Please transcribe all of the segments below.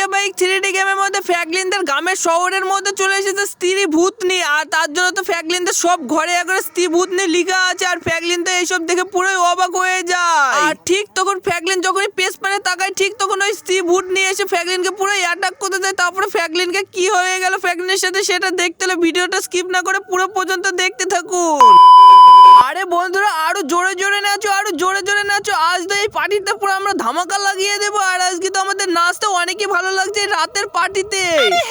GTA bike 3D গেমের মধ্যে ফ্র্যাঙ্কলিনদের গ্রামের শহরের মধ্যে চলে এসেছে স্ত্রী ভূতনি। আর তার জন্য তো ফ্র্যাঙ্কলিনদের সব ঘরে একবার স্ত্রী ভূতনি লেখা আছে। আর ফ্র্যাঙ্কলিন তো এইসব দেখে পুরোই অবাক হয়ে যায়। আর ঠিক তখন ফ্র্যাঙ্কলিন যখনই পেস মানে তাকায়, ঠিক তখন ওই স্ত্রী ভূতনি এসে ফ্র্যাঙ্কলিনকে পুরো অ্যাটাক করতে যায়। তারপরে ফ্র্যাঙ্কলিনকে কি হয়ে গেল ফ্র্যাঙ্কলিনের সাথে সেটা দেখতে হলে ভিডিওটা স্কিপ না করে পুরো পর্যন্ত দেখতে থাকুন। আরে বন্ধুরা আরো জোরে জোরে নাচো, আরো জোরে জোরে নাচো। আজ তো এই পার্টিতে পুরো আমরা ধামাকা লাগিয়ে দেবো। আর আজকে তো আমাদের নাচতে অনেকই ভালো লাগছে এই রাতের পার্টিতে।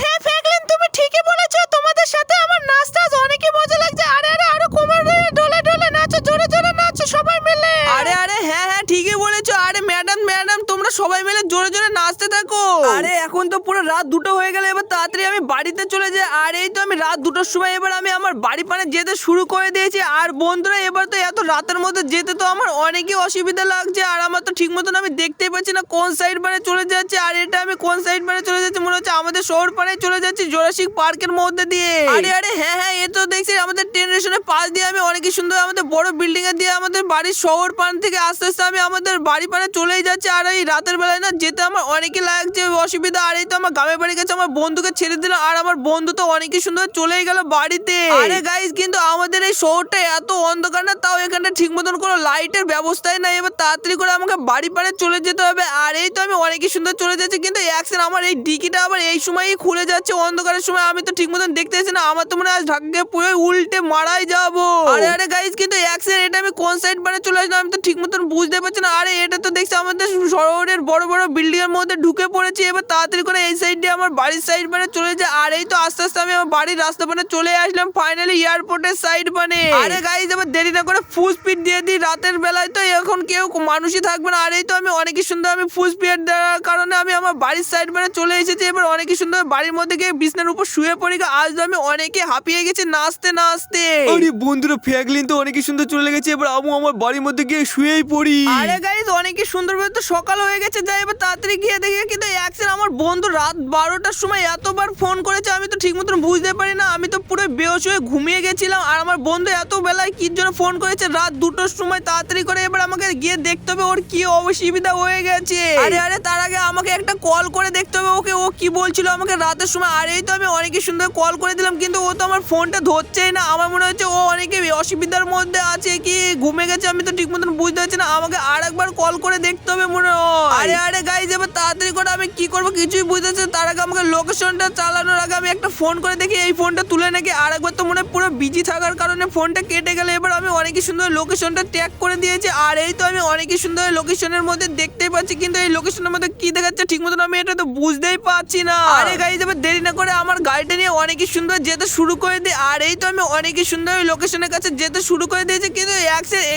হ্যাঁ ফ্র্যাঙ্কলিন, তুমি ঠিকই বলেছো, তোমাদের সাথে আমার নাচটা আজ অনেকই মজা লাগছে। আরে আরে আরো কোমর ডলে ডলে নাচো, জোরে জোরে নাচো সবাই মিলে। আরে আরে হ্যাঁ হ্যাঁ ঠিকই বলেছো। আরে ম্যাডাম তোমরা সবাই মিলে জোরে জোরে নাচতে থাকো। আরে এখন তো পুরো রাত 2টো হয়ে গেল, এবার তাড়াতাড়ি আমি বাড়িতে চলে যাই। আর এই তো আমি রাত 2টোর সময় এবার আমি আমার বাড়ি পানে যেতে শুরু করে দিয়েছি। আর বন্ধুরা এবার তো এত রাতের মধ্যে যেতে তো আমার অনেকই অসুবিধা লাগছে। আর আমার তো ঠিক মতন আমি দেখতেই পাচ্ছি না কোন সাইড পানে চলে যাচ্ছে। আর এটা আমি কোন সাইড পানে চলে যাচ্ছি, মনে হচ্ছে আমাদের শহর পানে চলে যাচ্ছি জুরাসিক পার্কের মধ্যে দিয়ে। আরে আরে হ্যাঁ হ্যাঁ এ তো দেখছি আমাদের ট্রেন স্টেশনের পাশ দিয়ে আমি অনেকই সুন্দর আমাদের বড় বিল্ডিং এ দিয়ে আমাদের বাড়ির শহর পান থেকে আস্তে আস্তে আমি আমাদের বাড়ি পানে চলেই যাচ্ছি। আর এই রাতের বেলায় না যেতে আমার অনেকই লাগছে অসুবিধা। আর এই তো আমার গ্রামের বাড়ি কাছে আমার বন্ধুকে ছেড়ে দিলাম। আর আমার বন্ধু তো অনেকই সুন্দর চলেই গেল বাড়িতে। আরে গাইস কিন্তু আমাদের এই শহরটা এত অন্ধকার না, তাও এখানে ঠিক মতন কোনো লাইটের ব্যবস্থাই নাই। এবার তাড়াতাড়ি করে আমাকে বাড়ি পানে চলে যেতে হবে। আর এই তো আমি অনেকই সুন্দর চলে যাচ্ছি, কিন্তু অ্যাকশন আমার এই ডিকিটা আবার এই সময়ই খুলে যাচ্ছে অন্ধকারের সময়। আমি তো ঠিক মতন দেখতে পাচ্ছি না, আমার তো মনে হয় ঢাকে পুরো উল্টে মারাই যাবো। আরে আরে গাইস কিন্তু অ্যাকশন এটা আমি কোন সাইড পানে চলে আসলাম আমি তো ঠিক মতন বুঝতে পারছি না। আরে এটা তো দেখছি আমাদের শহরের বড় বড় বিল্ডিং এর মধ্যে ঢুকে পড়েছি। এবার তাড়াতাড়ি করে এই সাইড দিয়ে আমার বাড়ির সাইড পানে চলে যায়। আর এই তো আস্তে আস্তে আমি আমার বাড়ির রাস্তা পানে চলে আসলাম ফাইনালি এয়ারপোর্টের সাইড পানে। আরে গাইস এবার দেরি না করে ফুল স্পিড দিয়ে দিই, রাতের বেলায় তো এখন কেউ মানুষই থাকবে না। আর এই তো আমি অনেকই সুন্দর আমি ফুল স্পিড দেওয়ার কারণে আমি আমার বাড়ির সাইড পানে চলে এসেছি। এবার অনেকই সুন্দর বাড়ির মধ্যে গিয়ে বিছনার উপর শুয়ে পড়ি। আজ তো আমি অনেকে হাঁপিয়ে গেছি নাচতে নাচতে। আরে বন্ধুরা ফ্র্যাঙ্কলিন তো অনেকই সুন্দর চলে গেছে, এবার আমি আমার বাড়ির মধ্যে গিয়ে শুয়েই পড়ি। আরে গাইস অনেকই সুন্দর ভাবে তো সকাল হয়ে গেছে, যাই এবার তাড়াতাড়ি গিয়ে দেখি। কিন্তু অ্যাকশন আমার বন্ধু রাত 12টার সময় এতবার ফোন করেছে আমি তো ঠিক মতন বুঝতে পারি না। আমি তো পুরো বেহোশ হয়ে ঘুমিয়ে গেছিলাম। আর আমার বন্ধু এত বেলায় কি জন্য ফোন করেছে রাত 2টোর সময়, তাড়াতাড়ি করে এবার আমাকে গিয়ে দেখতে হবে ওর কি অসুবিধা হয়ে গেছে। আরে আরে তার আগে আমাকে একটা কল করে দেখতে হবে ওকে ও কি বলছিল আমাকে রাতের সময়। আর এই তো আমি অনেকই সুন্দর কল করে দিলাম, কিন্তু ও তো আমার ফোনটা ধরছেই না। আমার মনে হচ্ছে ও অনেকে অসুবিধার মধ্যে আছে কি ঘুমে গেছে, আমি তো ঠিক মতন বুঝতে পারছি না। আমাকে আর একবার কল করে দেখতে হবে মনে হয়। আরে আরে গাইস এবার তাড়াতাড়ি করে আমি কি করবো কিছুই বুঝতে পারছি না। তার আগে আমাকে লোকেশনটা চালানোর আগে আমি একটা ফোন করে দেখি এই ফোনটা তুলে নাকি। আর একবার তো মনে হয় পুরো বিজি থাকার কারণে ফোনটা কেটে গেলে। এবার আমি অনেকই সুন্দর লোকেশনটা ট্যাগ করে দিয়েছি। আর এই তো আমি অনেকই সুন্দর লোকেশনের মধ্যে দেখতেই পাচ্ছি, কিন্তু এই লোকেশনের মধ্যে কি দেখাচ্ছে ঠিক মতন আমি এটা তো বুঝতেই পারছি না। আরে গাইস এবার দেরি না করে আমার গাড়িটা নিয়ে অনেকই সুন্দর যেতে শুরু করে দিই। আর এই তো আমি অনেকই সুন্দর ওই লোকেশনের কাছে যেতে শুরু করে দিয়েছি, কিন্তু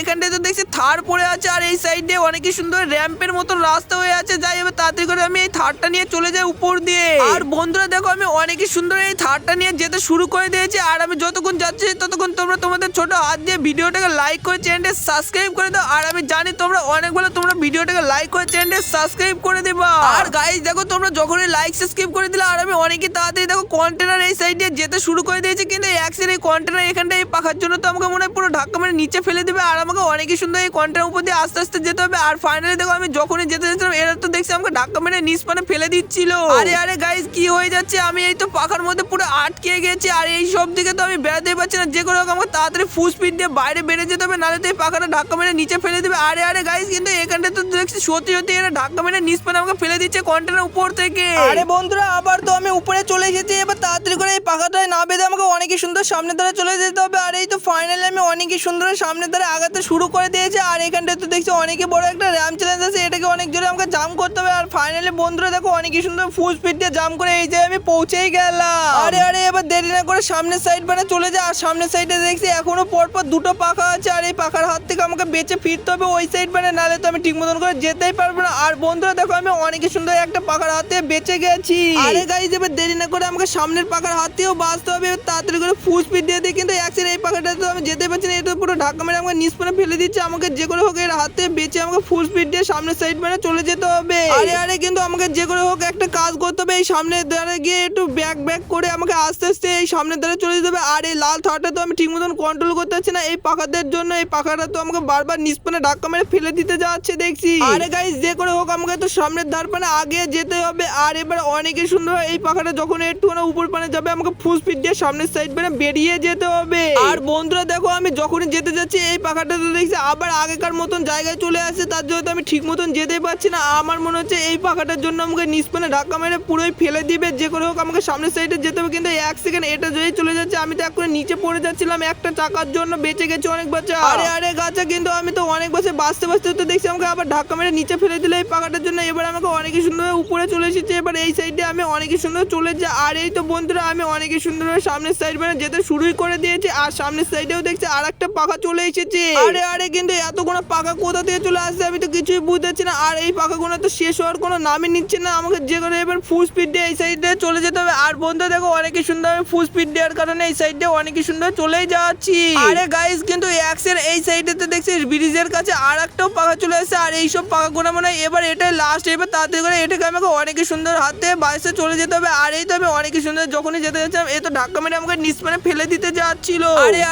এখানটায় তো দেখছি থার পড়ে আছে। আর এই সাইডে অনেকই সুন্দর র্যাম্পের মতন রাস্তা হয়ে আছে। যাই এবার তাড়াতাড়ি করে আমি এই থারটা নিয়ে চলে যাই উপর দিয়ে। আর বন্ধুরা দেখো আমি অনেকই সুন্দর এই থারটা নিয়ে যেতে শুরু করে দিয়েছি। আর আমি যতক্ষণ যাচ্ছি ততক্ষণ তোমরা তোমাদের ছোট হাত দিয়ে ভিডিওটাকে লাইক করে চ্যানেলটা সাবস্ক্রাইব করে দাও। আর আমি জানি তোমরা অনেক ভালো তোমরা ভিডিওটাকে লাইক করে চ্যানেলটা সাবস্ক্রাইব করে দেবা। আর গাইস দেখো তোমরা যখনই লাইক সাবস্ক্রাইব করে দিলে আর আমি অনেকই তাড়াতাড়ি দেখো কন্টেনার এই সাইড দিয়ে যেতে শুরু করে দিয়েছি, কিন্তু অ্যাকশন এই কন্টেনার এখানটা এই পাখার জন্য তো আমাকে মনে হয় পুরো ধাক্কা মেরে নিচে ফেলে দেবে। আর আমাকে অনেকই সুন্দর এই কন্টেনার উপর দিয়ে আস্তে আস্তে যেতে হবে। আর ফাইনালি দেখো আমি যখনই যেতে যাচ্ছিলাম এরা তো দেখছি আমাকে ধাক্কা মেরে নিচ পানে ফেলে দিচ্ছিল। আরে আরে গাইস কি হয়ে যাচ্ছে, আমি এই তো পাখার মধ্যে পুরো আটকে গেছি। আর এই সব দিকে তো আমি বেড়াতেই পারছি না, যে কোনো আমাকে তাড়াতাড়ি ফুল স্পিড দিয়ে বাইরে বেড়ে যেতে হবে, নাহলে তো এই পাখাটা ধাক্কা মেরে নিচে ফেলে দেবে। আরে আরে গাইস কিন্তু এখানটা তো দেখছি সত্যি সত্যি এরা ধাক্কা মেরে নিচ পানে আমাকে ফেলে দিচ্ছে কন্টেনার উপর থেকে। আরে বন্ধুরা আবার তো আমি উপরে চলে এসেছি, এবার তাড়াতাড়ি করে এই পাখাটায় না বেঁধে আমাকে অনেকই সুন্দর সামনের ধারে চলে যেতে হবে। আর এই তো ফাইনালি আমি অনেকই সুন্দর সামনের ধারে আগাতে শুরু করে দিয়েছি। আর এখানটা তো দেখছি অনেকই বড় একটা র্যাম চ্যালেঞ্জ আছে, এটাকে অনেক জোরে আমাকে জাম্প করতে হবে। আর ফাইনালি বন্ধুরা দেখো অনেকই সুন্দর ফুল স্পিড দিয়ে জাম্প করে এই যে আমি পৌঁছেই গেলাম। আরে আরে এবার দেরি না করে সামনের সাইড মানে চলে যায়। আর সামনের সাইডে দেখছি এখনো পরপর 2টো পাখা আছে। আর এই পাখার হাত থেকে আমাকে বেঁচে ফিরতে হবে ওই সাইড মানে, নাহলে তো আমি ঠিক মতন করে যেতেই পারবো না। আর বন্ধুরা দেখো আমি অনেকই সুন্দর একটা পাখার হাতে বেঁচে গেছি। আরে গাইস এবার দেরি না করে আমাকে সামনের পাখার হাত থেকেও বাঁচতে হবে, তাড়াতাড়ি করে ফুল স্পিড দিয়ে দিই। কিন্তু অ্যাক্সের এই পাখাটা তো আমি যেতে পারছি না, এটা পুরো ধাক্কা মেরে আমাকে নিষ্পনে ফেলে দিচ্ছে। আমাকে যে করে হোক এর হাত থেকে বেঁচে আমাকে ফুল স্পিড দিয়ে সামনের সাইড মানে চলে যেতে হবে। আরে কিন্তু আমাকে যে করে হোক একটা কাজ করতে হবে, এই সামনের দ্বারে গিয়ে একটু ব্যাক করে আমাকে আস্তে আস্তে এই সামনের দ্বারে চলে যেতে হবে। আর এই লাল থারটা তো আমি ঠিক মতন কন্ট্রোল করতে পারছি না এই পাখাদের জন্য। এই পাখাটা তো আমাকে বারবার নিষ্পনে ধাক্কা মেরে ফেলে দিতে যাচ্ছে দেখছি। আরে গাইস যে করে হোক আমাকে তো সামনের ধার পানে আগে যেতে হবে। আর এবার অনেকে সুন্দর এই পাখাটা যখন একটু উপর পানে যাবে আমাকে ফুল স্পিড দিয়ে সামনের সাইড মানে বেরিয়ে যেতে হবে। আর বন্ধুরা দেখো আমি যখনই যেতে যাচ্ছি এই পাখাটা তো দেখছি আবার আগেকার মতন জায়গায় চলে আসছে, তার জন্য তো আমি ঠিক মতন যেতে পারছি না। আমার মনে হচ্ছে এই পাখাটার জন্য আমাকে নিষ্পনে ধাক্কা মেরে পুরোই ফেলে দিবে। যে করে হোক আমাকে সামনের সাইডে যেতে হবে, কিন্তু এক সেকেন্ড এটা যদি চলে যাচ্ছে আমি তো এক করে নিচে পড়ে যাচ্ছিলাম, একটা চাকার জন্য বেঁচে গেছে অনেক বাচ্চা। আরে গাছা কিন্তু আমি তো অনেক বাসে বাঁচতে তো দেখছি আমাকে আবার ধাক্কা মেরে নিচে ফেলে দিলে এই পাখাটার জন্য। এবার আমাকে অনেকই সুন্দর উপরে চলে এসেছে, এবার এই সাইডে আমি অনেকই সুন্দর চলে যাই। আর এই তো বন্ধুরা আমি অনেকই সুন্দর সামনের সাইড মানে যেতে শুরুই করে দিয়েছি। আর সামনের সাইডেও দেখছি আর একটা পাখা চলে এসেছে। আরে কিন্তু এতগুলো পাখা কোথা থেকে চলে আসছে আমি তো কিছুই বুঝতে পারছি না। আর এই পাখাগুলো তো শেষ হওয়ার কোনো নামই নিচ্ছে না, আমাকে যে করে এবার ফুল স্পিড দিয়ে এই সাইডে চলে যেতে হবে। আর বন্ধুরা দেখো অনেকই সুন্দর আমি ফুল স্পিড দেওয়ার কারণে এই সাইডে অনেকই সুন্দর চলেই যাচ্ছি। আরে গাইস কিন্তু এক্সের এই সাইডে তো দেখছি ব্রিজের কাছে আর একটাও পাখা চলে আসছে। আর এইসব পাখাগুলো মনে হয় এবার এটাই লাস্ট, এবার তাড়াতাড়ি করে এটাকে আমাকে অনেকই সুন্দর হাতে বাইসে চলে যেতে হবে। আর এই তো আমি অনেকই সুন্দর যখনই যেতে যাচ্ছিলাম এ তো ধাক্কা মেরে আমাকে নিষ্পনে ফেলে দিতে যাচ্ছিল।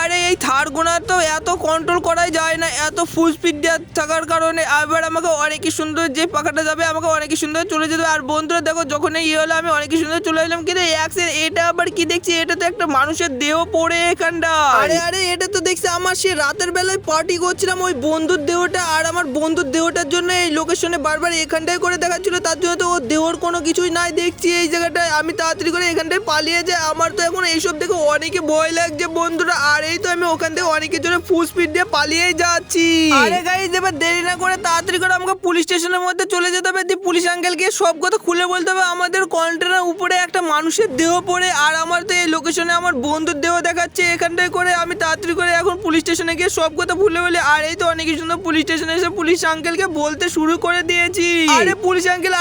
আরে এই থার গোনা তো এত কন্ট্রোল করাই যায় না এত ফুল স্পিড দেওয়ার থাকার কারণে। এবার আমাকে অনেকই সুন্দর যে পাখাটা যাবে আমাকে অনেকই সুন্দর চলে যেতে হবে। আর বন্ধুরা দেখো যখন ইয়ে হলো আমি অনেকই সুন্দর চলে এলাম, কিন্তু এক্সের এটা আবার কি দেখছি এটা তো একটা মানুষের দেহ পড়ে এখানটা। আরে এটা তো দেখছি আমার সে রাতের বেলায় পার্টি করছিলাম ওই বন্ধুর দেহটা, আর আমার বন্ধুর দেহটার জন্য এই লোকেশনে বারবার এখানটায় করে দেখাচ্ছিল, তার জন্য তো ওর দেহর কোনো কিছুই নাই দেখছি এই জায়গাটায়। আমি তাড়াতাড়ি করে এখানটায় পালিয়ে যাই, আমার তো এখন এইসব দেখে অনেকে ভয় লাগছে বন্ধুরা। আর এই তো আমি ওখান থেকে অনেকের জন্য ফুল স্পিড দিয়ে পালিয়েই যাচ্ছি। আরে গাইস এবার দেরি না করে তাড়াতাড়ি করে আমাকে পুলিশ স্টেশনের মধ্যে চলে যেতে হবে, দিয়ে পুলিশ আঙ্কেল গিয়ে সব কথা খুলে বলতে হবে আমাদের কন্টেনার উপরে একটা মানুষের দেহ পড়ে। আর আমার তো এই লোকেশনে আমার বন্ধুর দেহ দেখাচ্ছে এখানটায় করে। আমি তাড়াতাড়ি করে এখন পুলিশ স্টেশনে গিয়ে সব কথা ভুলে বলে। আর এই তো অনেক সুন্দর পুলিশ স্টেশনে এসে পুলিশ আঙ্কেলকে বলতে শুরু করে দিয়েছি। আরে পুলিশ আঙ্কেল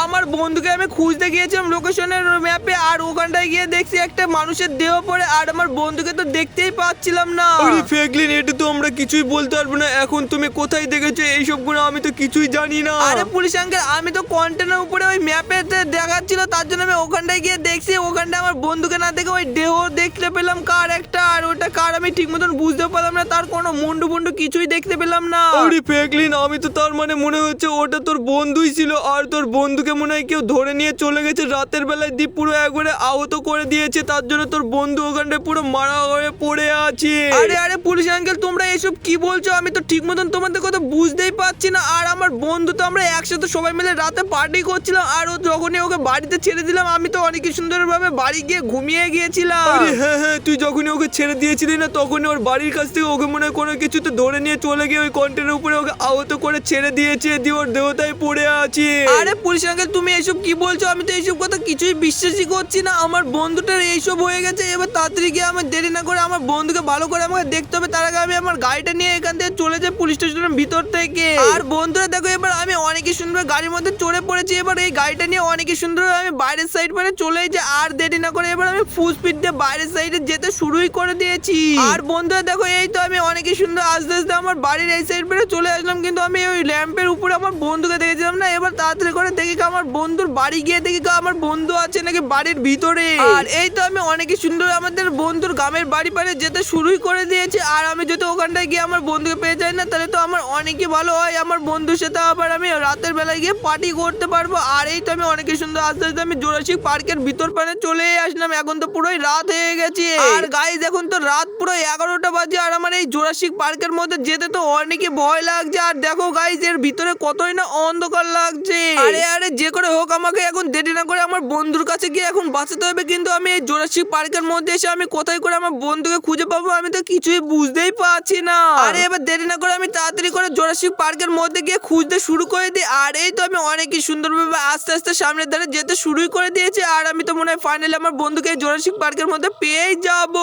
আমার বন্ধুকে আমি খুঁজতে গিয়েছিলাম লোকেশনের ম্যাপে, আর ওখানটায় গিয়ে দেখছি একটা মানুষের দেহ পড়ে, আর আমার বন্ধুকে তো দেখতেই পাচ্ছিলাম না। আরে ফ্র্যাঙ্কলিন এটা তো আমরা কিছুই বলতে পারবো না, এখন তুমি কোথায় দেখেছো এইসব গুলো আমি তো কিছুই জানি না। আরে পুলিশ আঙ্কেল আমি তো কন্টেনার উপরে ওই ম্যাপে দেখাচ্ছিল, তার জন্য আমি ওখানটায় গিয়ে দেখছি, ওখানটায় আমার বন্ধুকে না দেখে ওই দেহ দেখতে পেলাম কার একটা, আর ওটা কার আমি ঠিক মতন বুঝতে পারলাম না, তার কোনো মুন্ডু কিছুই দেখতে পেলাম না। আরে ফ্র্যাঙ্কলিন আমি তো তার মানে মনে হচ্ছে ওটা তোর বন্ধুই ছিল, আর তোর বন্ধুকে মনে হয় কেউ ধরে নিয়ে চলে গেছে রাতের বেলায়, দিয়ে পুরো একবারে আহত করে দিয়েছে, তার জন্য তোর বন্ধু ওখানটায় পুরো মারা হয়ে পড়ে আছে। আরে পুলিশ আঙ্কেল তোমরা এসব কি বলছো, আমি তো ঠিক মতন তোমাদের কথা বুঝতেই পারছি না। আর আমার বন্ধু তো আমরা একসাথে সবাই মিলে রাতে পার্টি করছিলাম, আর ও যখনই ওকে বাড়িতে ছেড়ে দিলাম আমি তো অনেক সুন্দরভাবে বাড়ি গিয়ে ঘুমিয়ে গিয়েছিলাম। আরে হ্যাঁ তুই যখনই ওকে ছেড়ে দিয়েছিলি না তখনই ওর বাড়ির কাছ থেকে ওকে মনে হয় কোনো কিছু তো ধরে নিয়ে চলে গিয়ে ওই কন্টেনার উপরে ওকে আহত করে ছেড়ে দিয়েছে, দিয়ে ওর দেহটাই পড়ে আছে। আরে পুলিশ আঙ্কেল তুমি এইসব কি বলছো, আমি তো এইসব কথা কিছুই বিশ্বাসই করছি না। আমার বন্ধুটার এইসব হয়ে গেছে, এবার তাড়াতাড়ি গিয়ে আমার দেরি না করে আমার বন্ধুকে ভালো করে আমাকে দেখতে হবে, তার আগে আমি আমার গাড়িটা নিয়ে এখান থেকে চলে যাই পুলিশ স্টেশনের ভিতর থেকে। আর বন্ধুরা দেখো এবার আমি অনেকই সুন্দর গাড়ির মধ্যে চড়ে পড়েছি, এবার এই গাড়িটা নিয়ে অনেকই সুন্দর আমি বাইরের সাইড মানে চলে যাই। আর দেরি না করে এবার আমি ফুল স্পিড দিয়ে বাইরের সাইডে যেতে শুরুই করে দিয়েছি। আর বন্ধুরা দেখো এই তো আমি অনেকই সুন্দর আস্তে আস্তে আমার বাড়ির এই সাইড পেরে চলে আসলাম, কিন্তু আমি ওই ল্যাম্পের উপরে আমার বন্ধুকে দেখেছিলাম না। এবার তাড়াতাড়ি করে দেখি আমার বন্ধুর বাড়ি গিয়ে দেখি আমার বন্ধু আছে নাকি বাড়ির ভিতরে। আর এই তো আমি অনেকই সুন্দর আমাদের বন্ধুর গ্রামের বাড়ি পারে যেতে শুরুই করে দিয়েছি। আর আমি যদি ওখানটায় গিয়ে আমার বন্ধুকে পেয়ে যাই না তাহলে তো আমার অনেকই ভালো হয়, আমার বন্ধুর সাথে আবার আমি রাতের বেলায় গিয়ে পার্টি করতে পারবো। আর এই তো আমি অনেকই সুন্দর আস্তে আস্তে আমি জোরাসিক পার্কের ভিতর পানে চলে আসলাম, এখন তো পুরোই রাত হয়ে গেছে। আর গাইস এখন তো রাত পুরো 11টা বাজে, আর আমার এই জোরাসিক পার্কের মধ্যে যেতে তো অনেকই ভয় লাগছে। আর দেখো গাইস এর ভিতরে কতই না অন্ধকার লাগছে। আরে যে করে হোক আমাকে এখন দেরি না করে আমার বন্ধুর কাছে গিয়ে এখন বাঁচাতে হবে, কিন্তু আমি এই জোরাসিক পার্কের মধ্যে এসে আমি কোথায় করে আমার বন্ধুকে খুঁজে পাবো আমি তো কিছুই বুঝতেই পারছি না। আরে এবার দেরি না করে আমি তাড়াতাড়ি করে জোরাসিক পার্কের মধ্যে গিয়ে খুঁজতে শুরু করে দিই। আর এই তো আমি অনেকই সুন্দরভাবে আস্তে আস্তে সামনের ধারে যেতে শুরুই করে দিয়েছে আর আমি তো মনে হয় ফাইনালি আমার বন্ধুকে এই জোরাসিক পার্কের মধ্যে পেয়ে যাব।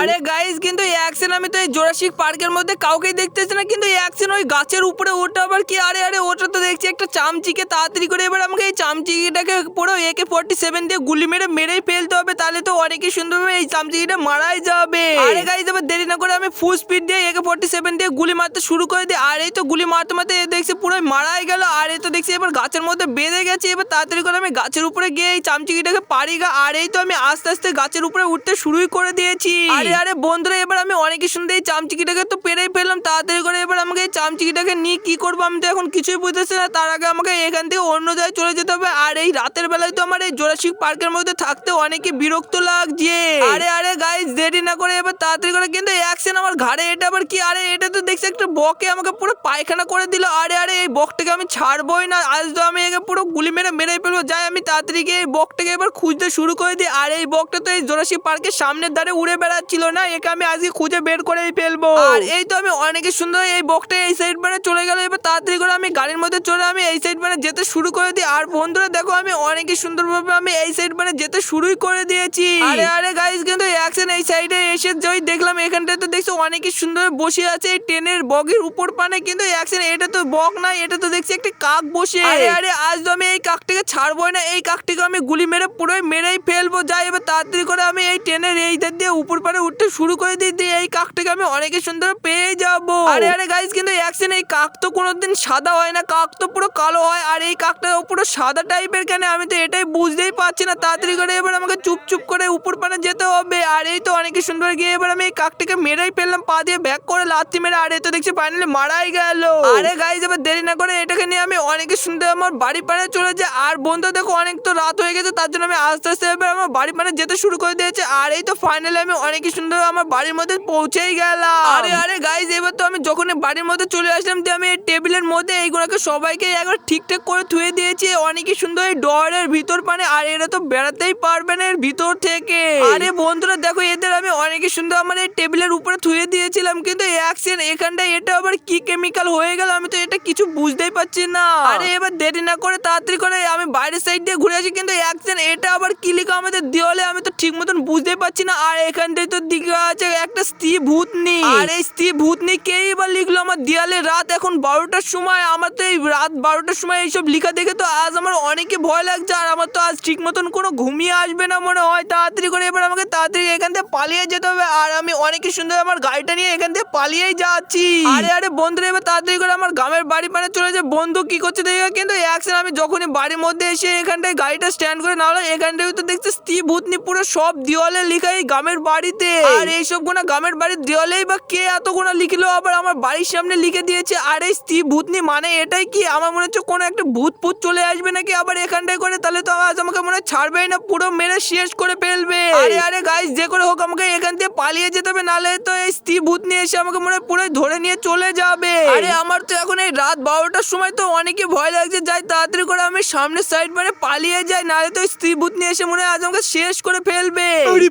আরে গাইস কিন্তু অ্যাকশন আমি তো এই জোরাসিক পার্কের মধ্যে কাউকেই দেখতেছি না, কিন্তু অ্যাকশন ওই গাছের উপরে ওটা আবার কি? আরে আরে ওটা তো দেখছি একটা চামচিকে। তাড়াতাড়ি করে এবার আমাকে এই চামচিকিটাকে পুরো AK-47 দিয়ে গুলি মেরেই ফেলতে হবে, তাহলে তো অনেকই সুন্দরভাবে এই চামচিকিটা মারাই যাবে। আরে গাইস এবার দেরি না করে আমি ফুল স্পিড দিয়ে AK-47 দিয়ে গুলি মারতে শুরু করে দিই। আর এই তো গুলি মারতে মারতে দেখছি পুরো মারাই গেল। আর এই তো দেখছি এবার গাছের মধ্যে বেঁধে গেছে। এবার তাড়াতাড়ি করে আমি গাছের উপরে গিয়ে এই চামচিকিটাকে পারি গা। আর এই তো আমি আস্তে আস্তে গাছের উপরে উঠতে শুরুই করে দিয়েছি। আরে আরে বন্ধুরা এবার আমি অনেকই সুন্দর এই চামচিকিটাকে তো পেরেই ফেললাম। তাড়াতাড়ি করে এবার আমাকে এই চামচিকিটাকে নিয়ে কি করবো আমি তো এখন কিছুই বুঝতেছি না। তার আগে আমাকে এখান থেকে অন্য জায়গায় চলে যেতে হবে। আর এই রাতের বেলায় তো আমার এই জোরাসিক পার্কের মধ্যে থাকতে অনেকই বিরক্ত লাগছে। আরে আরে গাইস দেরি না করে এবার তাড়াতাড়ি করে, কিন্তু অ্যাকশন আমার ঘাড়ে এটা আবার কি? আরে এটা তো দেখছি একটা বকে আমাকে পুরো পায়খানা করে দিল। আরে আরে এই বকটাকে আমি ছাড়বোই না, আজ তো আমি একে পুরো গুলি মেরেই ফেলবো। যাই আমি তাড়াতাড়ি গিয়ে এই বকটাকে এবার খুঁজতে শুরু করে দিই। আর এই বকটা তো এই জোরাসিক পার্কের সামনের ধারে উড়ে বেড়াচ্ছিল না, একে আমি আজকে খুঁজে বের করেই ফেলবো। আর এই তো আমি অনেকই সুন্দর এই বকটা এই সাইড মানে চলে গেল। এবার তাড়াতাড়ি করে আমি গাড়ির মধ্যে চলে আমি এই সাইড মানে যেতে শুরু করে দিই। আর বন্ধুরা দেখো আমি অনেকই সুন্দরভাবে আমি এই সাইড মানে যেতে শুরুই করে দিয়েছি। আরে আরে গাইস কিন্তু অ্যাকশন এই সাইডে এসে যাই দেখলাম এখানটায় তো দেখছো অনেকই সুন্দর বসে আছে এই ট্রেনের বগির উপর পানে, কিন্তু অ্যাকশন এটা তো বক না, এটা তো দেখছি একটা কাক বসে। আরে আরে আজ তো আমি এই কাকটিকে ছাড়বোই না, এই কাকটিকে আমি গুলি পুরোই মেরেই ফেলবো। যাই এবার তাড়াতাড়ি করে আমি এই ট্রেনের এই ধার দিয়ে উপর পানে উঠতে শুরু করে দিই। এই কাকটিকে আমি অনেকই সুন্দর পেয়ে যাবো। আরে আরে গাইস কিন্তু অ্যাকশন এই কাক তো কোনোদিন সাদা হয় না, কাক তো পুরো কালো হয়। আর এই কাকটা পুরো সাদা টাইপের কেন আমি তো এটাই বুঝতেই পারছি না। তাড়াতাড়ি করে এবার আমাকে চুপ করে উপর পানে যেতে হবে। আর এই তো অনেকই সুন্দর গিয়ে এবার আমি এই কাকটিকে মেরেই ফেললাম পা দিয়ে ব্যাক করে লাথি মেরে। আর এই তো দেখছি ফাইনালি মারাই গেল। আরে গাইস এবার দেরি না করে এটাকে নিয়ে আমি অনেকই সুন্দর আমার বাড়ি পানে চলে যাই। আর বন্ধু দেখো অনেক তো রাত হয়ে গেছে, তার জন্য আমি আস্তে আস্তে এবার আমার বাড়ি পানে যেতে শুরু করে দিয়েছে। আর এই তো ফাইনালি আমি অনেকই সুন্দর আমার বাড়ির মধ্যে পৌঁছেই গেলাম। আরে আরে গাইস এবার তো আমি যখন বাড়ির মধ্যে চলে আসলাম দিয়ে আমি এই টেবিলের মধ্যে এইগুলোকে সবাইকে একবার ঠিকঠাক করে ধুয়ে দিয়েছি অনেকই সুন্দর এই ডয়ের ভিতর পানে। আর এরা তো বেড়াতেই পারবে না এর ভিতর থেকে। আরে বন্ধুরা দেখো এদের আমি অনেকই সুন্দর আমার এই টেবিলের উপরে ধুয়ে দিয়েছিলাম, কিন্তু অ্যাকশন এখানটায় এটা আবার কি কেমিক্যাল হয়ে গেল আমি তো এটা কিছু বুঝতেই পারছি না। আরে এবার দেরি না করে তাড়াতাড়ি করে আমি বাইরের সাইড দিয়ে ঘুরে আসি, কিন্তু অ্যাকশন এটা আবার কি লিখা আমাদের দেওয়ালে আমি তো ঠিক মতন বুঝতেই পারছি না। আর এখানটায় তো দিকে আছে একটা স্ত্রী ভূতনি। আর এই স্ত্রী ভূতনি কেই বা লিখলো আমার দেওয়ালে? রাত এখন 12টার সময়, আমার তো এই রাত 12টার সময় এইসব লিখা দেখে তো আজ আমার অনেকে ভয় লাগছে। আর আমার তো আজ ঠিক মতন কোনো ঘুমিয়ে আসবে না মনে হয়। তাড়াতাড়ি করে এবার আমাকে তাড়াতাড়ি এখান থেকে পালিয়ে যেতে হবে। আর আমি অনেকই সুন্দর আমার গাড়িটা নিয়ে এখান থেকে পালিয়েই যাচ্ছি। আরে আরে বন্ধুরা এবার তাড়াতাড়ি করে আমার গ্রামের বাড়ি পানে চলে যায়। বন্ধু কি করছে দেখে, কিন্তু অ্যাকশন আমি যখনই বাড়ির মধ্যে এসে এখানটায় গাড়িটা স্ট্যান্ড করে নাহলে এখানটায় তো দেখছি স্ত্রী ভূতনি পুরো সব দেওয়ালে লিখা এই গ্রামের বাড়িতে। আর এইসব গুণা গ্রামের বাড়ির দেওয়ালেই বা কে এত গুণা লিখলো আবার আমার বাড়ির সামনে লিখে দিয়েছে। আর এই স্ত্রী ভূতনি মানে এটাই কি? আমার মনে হচ্ছে কোনো একটা ভূত চলে আসবে নাকি আবার এখানটায় করে, তাহলে তো আজ আমাকে মনে হয় ছাড়বেই না, পুরো মেরে শেষ করে ফেলবে। আরে আরে গাইস যে করে হোক আমাকে এখান থেকে পালিয়ে যেতে হবে, নাহলে তো এই স্ত্রী ভূতনি এসে আমাকে মনে হয় পুরো ধরে নিয়ে চলে যাবে। আরে আমার তো এখন এই রাত 12টার সময় তো অনেকে ভয় লাগছে, যাই তাড়াতাড়ি করে আমি সামনের সাইড মানে পালিয়ে যাই, নাহলে তো স্ত্রী ভূতনি এসে মনে হয় আজ আমাকে শেষ করে ফেলবে। আরে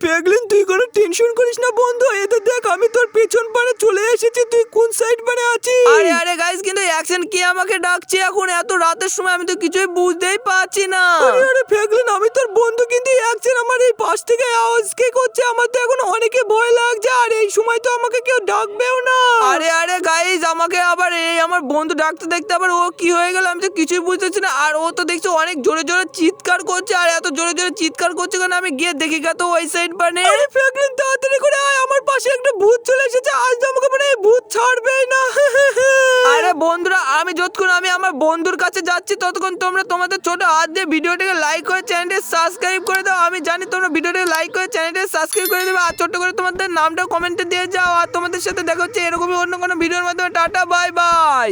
ফেগলিন তুই কোনো টেনশন করিস না বন্ধু, এদের দেখ আমি তোর পেছন পানে চলে এসেছি, তুই কোন সাইড পানে আছিস? আরে আরে গাইস কিন্তু অ্যাকশন কি আমাকে ডাকছে এখন এত রাতের সময়? আমি তো কিছুই বুঝতেই পারছি না। আরে ফেগলিন আমি তোর বন্ধু, কিন্তু অ্যাকশন আমার এই পাশ থেকে আওয়াজ কে করছে? আমার তো এখন অনেকে ভয় লাগছে, আর এই সময় তো আমাকে কেউ ডাকবেও না। আরে আরে গাইস আমাকে আবার এই আমার বন্ধু ডাকতে দেখতে আবার ও কি হয়ে গেল আমি তো কিছুই বুঝতেছি না। আর ও তো দেখছো অনেক জোরে জোরে চিৎকার করছে, আর এত জোরে জোরে চিৎকার করছে কেন আমি গিয়ে দেখি গা তো ওই সাইড পানে। আরে ফ্র্যাঙ্কলিন তাড়াতাড়ি করে আয়, আমার পাশে একটা ভূত চলে এসেছে, আজ তো আমাকে মানে এই ভূত ছাড়বেই না। আরে বন্ধুরা আমি যতক্ষণ আমি আমার বন্ধুর কাছে যাচ্ছি ততক্ষণ তোমরা তোমাদের ছোট হাত দিয়ে ভিডিওটাকে লাইক করে চ্যানেলটা সাবস্ক্রাইব করে দাও। আমি জানি তোমরা ভিডিওটাকে লাইক করে চ্যানেলটা সাবস্ক্রাইব করে দেবে, আর ছোট্ট করে তোমাদের নামটা কমেন্টে দিয়ে যাও। আর তোমাদের সাথে দেখা হচ্ছে এরকমই অন্য কোনো ভিডিওর মাধ্যমে। Tata bye bye.